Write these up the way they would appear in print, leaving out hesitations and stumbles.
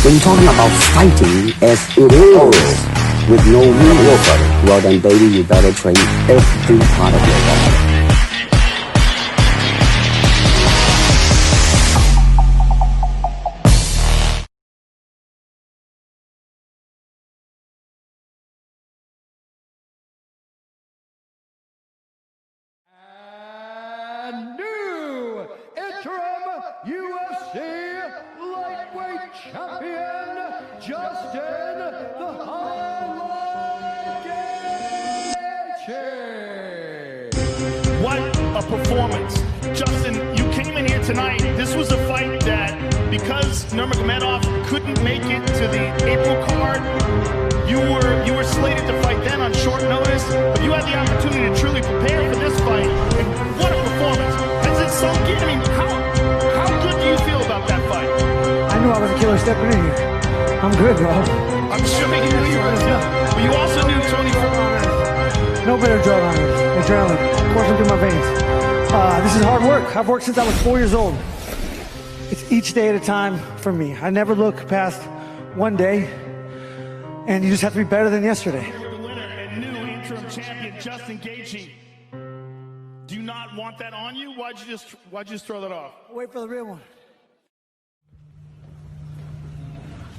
When you're talking about fighting as it is, with no real fighting, well then baby, you better train every part of your body. New interim UFC lightweight champion, Justin the Highlight Gaethje. What a performance. Justin, you came in here tonight. This was a fight that, because Nurmagomedov couldn't make it to the April card, you were slated to fight then on short notice, but you had the opportunity to truly prepare for this fight. And what a performance. Has it sunk in? I mean, how good do you feel about that fight? I knew I was a killer stepping in here. I'm good, bro. I'm sure you knew you were. But you also knew Tony Ferguson. No better drug on it. Adrenaline coursing through my veins. This is hard work. I've worked since I was 4 years old. It's each day at a time for me. I never look past one day, and you just have to be better than yesterday. The winner and new interim champion, Justin Gaethje. Do you not want that on you? Why'd you just throw that off? Wait for the real one.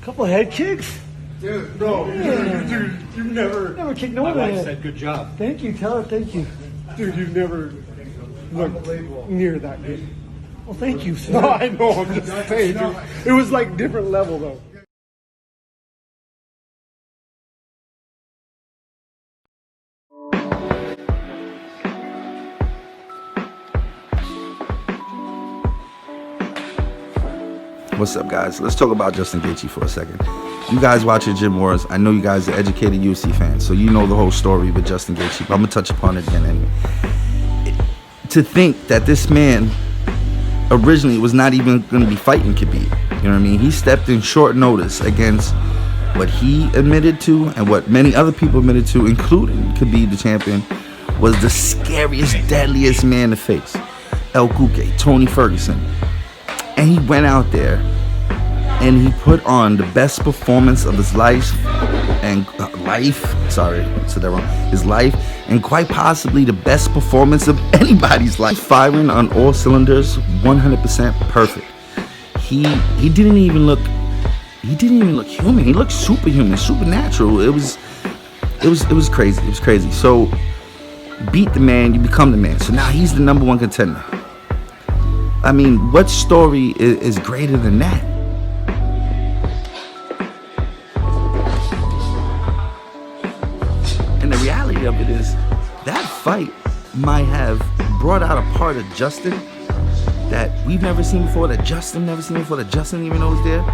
Couple of head kicks. Dude, bro, dude, you've Never kicked no My one in wife it. said good job. Thank you, tell her thank you. Dude, you've never looked near that good. Well, thank you, sir. No, I know, I'm just saying, dude. It was like different level, though. What's up, guys? Let's talk about Justin Gaethje for a second. You guys watching Gym Wars, I know you guys are educated UFC fans, so you know the whole story with Justin Gaethje, but I'm going to touch upon it again anyway. To think that this man originally was not even going to be fighting Khabib, you know what I mean? He stepped in short notice against what he admitted to and what many other people admitted to, including Khabib the champion, was the scariest, deadliest man to face. El Cuque, Tony Ferguson. And he went out there and he put on the best performance of his life, his life, and quite possibly the best performance of anybody's life. Firing on all cylinders, 100% perfect. He didn't even look human. He looked superhuman, supernatural. It was crazy. It was crazy. So beat the man, you become the man. So now he's the number one contender. I mean, what story is greater than that? And the reality of it is, that fight might have brought out a part of Justin that we've never seen before, that Justin never seen before, that Justin didn't even know was there.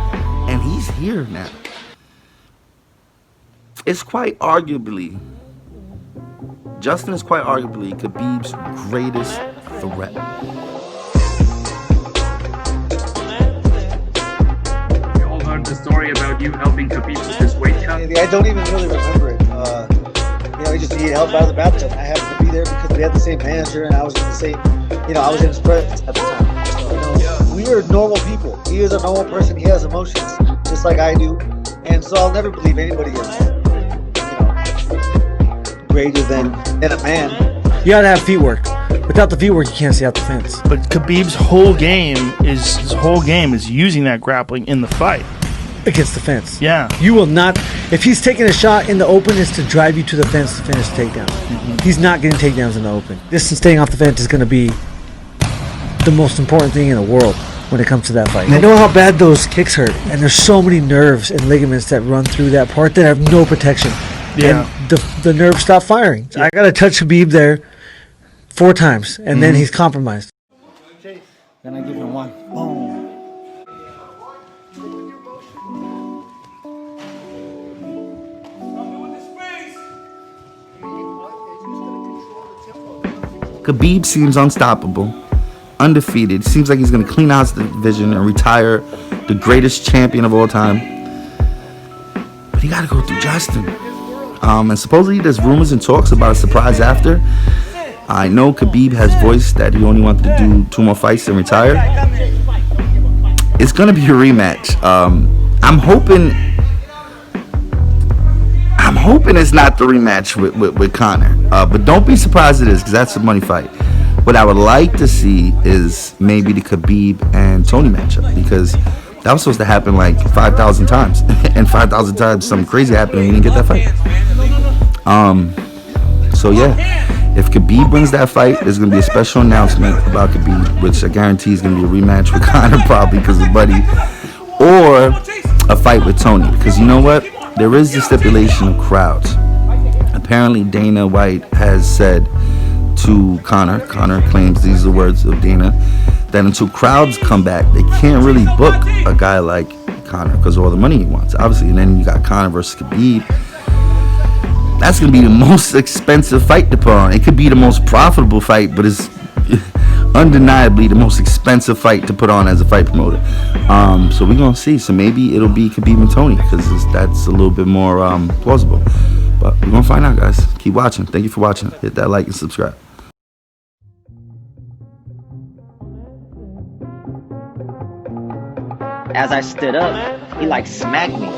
And he's here now. Justin is quite arguably Khabib's greatest threat. The story about you helping Khabib with his weight cut? I don't even really remember it. He helped out of the bathtub. I happened to be there because we had the same manager, and I was in the same, I was in his presence at the time. So, we are normal people. He is a normal person. He has emotions, just like I do, and so I'll never believe anybody is, greater than a man. You gotta have feet work. Without the feet work, you can't see out the fence. But Khabib's whole game is using that grappling in the fight. Against the fence. Yeah. You will not, if he's taking a shot in the open, is to drive you to the fence to finish the takedown. Mm-hmm. He's not getting takedowns in the open. Distance staying off the fence is going to be the most important thing in the world when it comes to that fight. And I know how bad those kicks hurt, and there's so many nerves and ligaments that run through that part that have no protection. Yeah. And the nerves stop firing. Yeah. I got to touch Khabib there 4 times, and then he's compromised. Then I give him one. Boom. Khabib seems unstoppable, undefeated. Seems like he's going to clean out the division and retire the greatest champion of all time. But he got to go through Justin. And supposedly there's rumors and talks about a surprise after. I know Khabib has voiced that he only wanted to do 2 more fights and retire. it's gonna be a rematch. I'm hoping it's not the rematch with Conor. But don't be surprised it is, because that's a money fight. What I would like to see is maybe the Khabib and Tony matchup, because that was supposed to happen like 5,000 times, and 5,000 times something crazy happened and you didn't get that fight. So yeah, if Khabib wins that fight, there's gonna be a special announcement about Khabib, which I guarantee is gonna be a rematch with Conor, probably because of Buddy, or a fight with Tony. Because you know what? There is the stipulation of crowds. Apparently Dana White has said to Conor claims these are the words of Dana, that until crowds come back, they can't really book a guy like Conor because of all the money he wants, obviously. And then you got Conor versus Khabib. That's going to be the most expensive fight to put on. It could be the most profitable fight, but it's undeniably the most expensive fight to put on as a fight promoter. So we're going to see. So maybe it'll be Khabib and Tony, because that's a little bit more plausible. But we're going to find out, guys. Keep watching. Thank you for watching. Hit that like and subscribe. As I stood up, he like smacked me.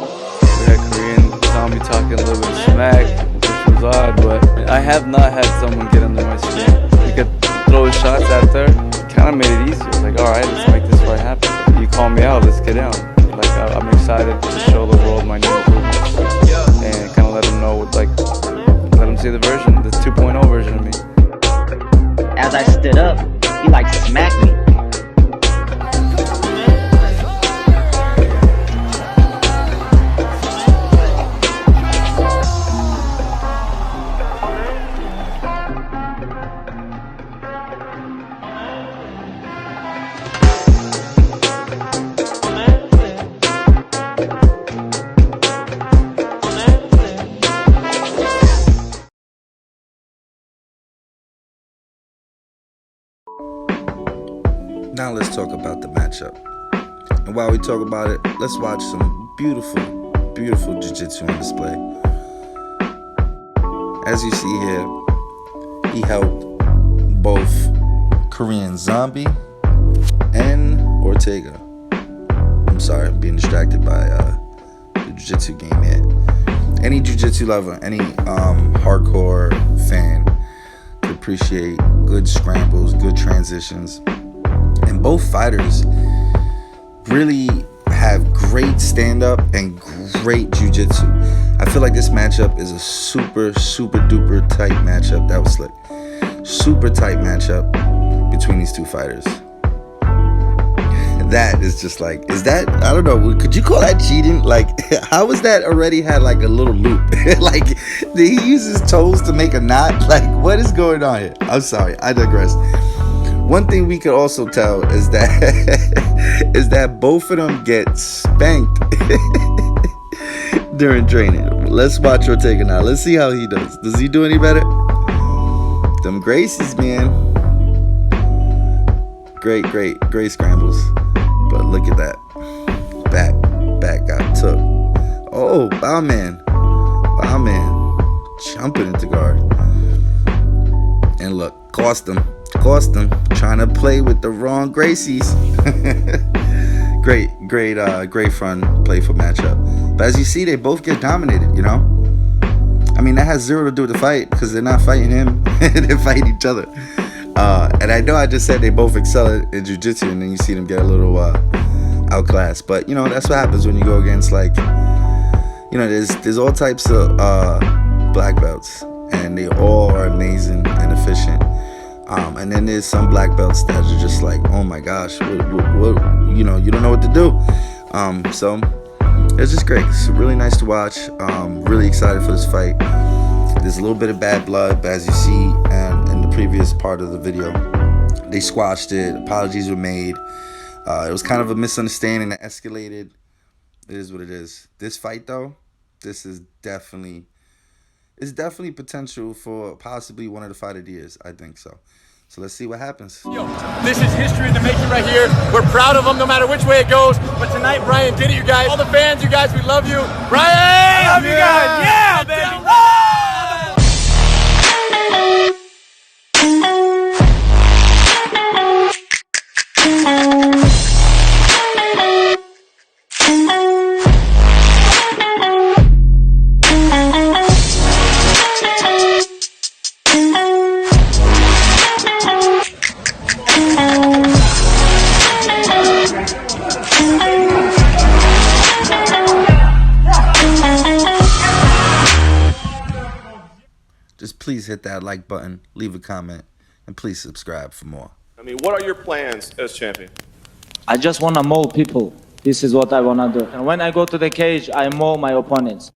That Korean zombie talking a little bit of smack, which was odd, but I have not had someone get under my skin. He could throw his shots out there, kind of made it easy. It's like, alright, let's make this fight happen. You call me out, let's get down. Like, I'm excited to show the world my new improvements, and kind of let them know, like, let them see the 2.0 version of me. As I stood up, he like smacked me. Now let's talk about the matchup. And while we talk about it, let's watch some beautiful, beautiful jiu-jitsu on display. As you see here, he helped both Korean Zombie and Ortega. I'm sorry, I'm being distracted by the jiu-jitsu game here. Any jiu-jitsu lover, any hardcore fan could appreciate good scrambles, good transitions. And both fighters really have great stand-up and great jiu-jitsu. I feel like this matchup is a super, super duper tight matchup. That was slick. Super tight matchup between these two fighters. That is just like, is that, I don't know, could you call that cheating? Like, how is that already had like a little loop? Like, did he use his toes to make a knot? Like, what is going on here? I'm sorry, I digress. One thing we could also tell is that both of them get spanked during training. Let's watch Ortega now. Let's see how he does. Does he do any better? Them Gracies, man. Great scrambles. But look at that. Back got took. Oh, Bowman jumping into guard. And look, cost him, trying to play with the wrong Gracies. great front playful matchup. But as you see, they both get dominated, you know? I mean, that has zero to do with the fight, because they're not fighting him, they're fighting each other. And I know I just said they both excel in jiu-jitsu, and then you see them get a little outclassed. But, you know, that's what happens when you go against, like, you know, there's all types of black belts, and they all are amazing and efficient. And then there's some black belts that are just like, oh my gosh, what you know, you don't know what to do. So it's just great. It's really nice to watch. Really excited for this fight. There's a little bit of bad blood, but as you see in the previous part of the video, they squashed it. Apologies were made. It was kind of a misunderstanding that escalated. It is what it is. This fight, though, this is definitely potential for possibly one of the fight of the years. I think so. So let's see what happens. Yo, this is history in the making right here. We're proud of him no matter which way it goes. But tonight, Brian did it, you guys. All the fans, you guys, we love you. Brian! I love you guys. Yeah, baby. please hit that like button, leave a comment, and please subscribe for more. I mean, what are your plans as champion? I just want to maul people. This is what I want to do. And when I go to the cage, I maul my opponents.